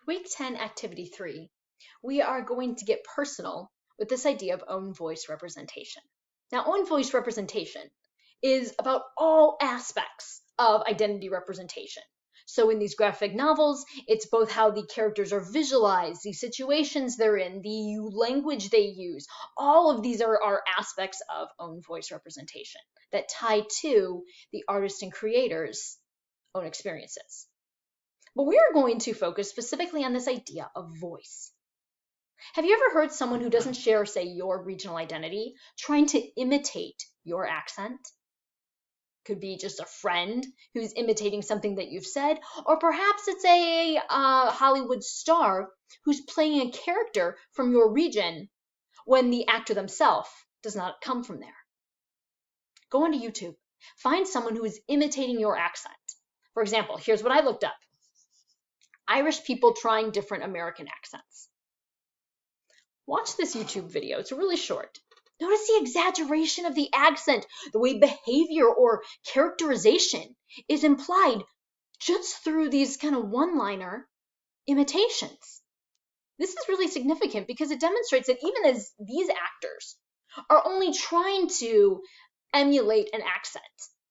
Week 10, Activity 3, we are going to get personal with this idea of own voice representation. Now, own voice representation is about all aspects of identity representation. So in these graphic novels, it's both how the characters are visualized, the situations they're in, the language they use. All of these are aspects of own voice representation that tie to the artist and creator's own experiences. But we are going to focus specifically on this idea of voice. Have you ever heard someone who doesn't share, say, your regional identity trying to imitate your accent? Could be just a friend who's imitating something that you've said, or perhaps it's a Hollywood star who's playing a character from your region when the actor themselves does not come from there. Go onto YouTube. Find someone who is imitating your accent. For example, here's what I looked up. Irish people trying different American accents. Watch this YouTube video. It's really short. Notice the exaggeration of the accent, the way behavior or characterization is implied just through these kind of one-liner imitations. This is really significant because it demonstrates that even as these actors are only trying to emulate an accent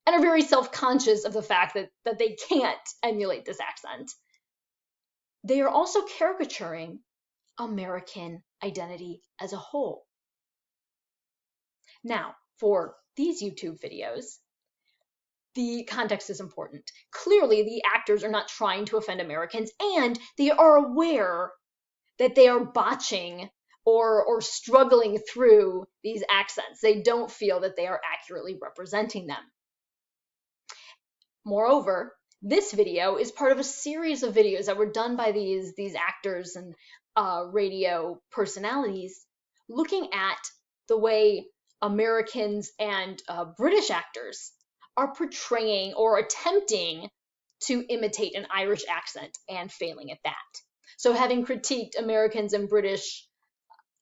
and are very self-conscious of the fact that they can't emulate this accent, they are also caricaturing American identity as a whole. Now, for these YouTube videos, the context is important. Clearly, the actors are not trying to offend Americans, and they are aware that they are botching or struggling through these accents. They don't feel that they are accurately representing them. Moreover, this video is part of a series of videos that were done by these actors and radio personalities looking at the way Americans and British actors are portraying or attempting to imitate an Irish accent and failing at that. So having critiqued Americans and British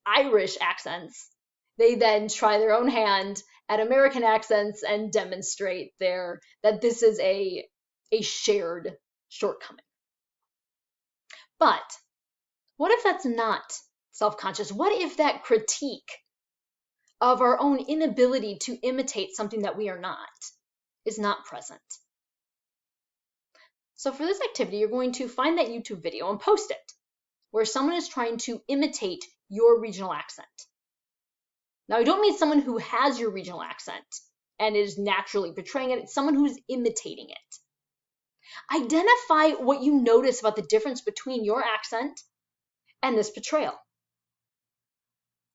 Irish accents, they then try their own hand at American accents and demonstrate that this is a shared shortcoming. But what if that's not self-conscious? What if that critique of our own inability to imitate something that we are not is not present? So for this activity, you're going to find that YouTube video and post it, where someone is trying to imitate your regional accent. Now, I don't mean someone who has your regional accent and is naturally portraying it. It's someone who's imitating it. Identify what you notice about the difference between your accent and this portrayal.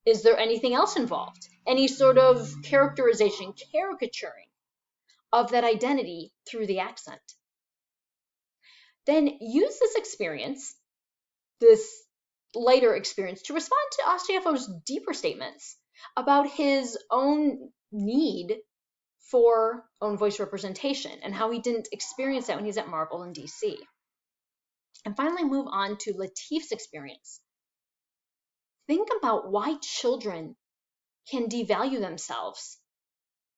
Is there anything else involved? Any sort of characterization, caricaturing of that identity through the accent? Then use this experience, this later experience, to respond to Austriafo's deeper statements about his own need for own voice representation and how he didn't experience that when he's at Marvel in DC. And finally, move on to Latif's experience. Think about why children can devalue themselves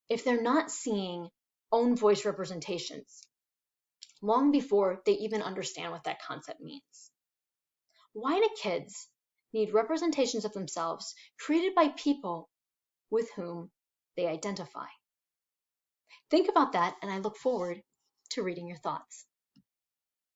if they're not seeing own voice representations long before they even understand what that concept means. Why do kids need representations of themselves created by people with whom they identify? Think about that, and I look forward to reading your thoughts.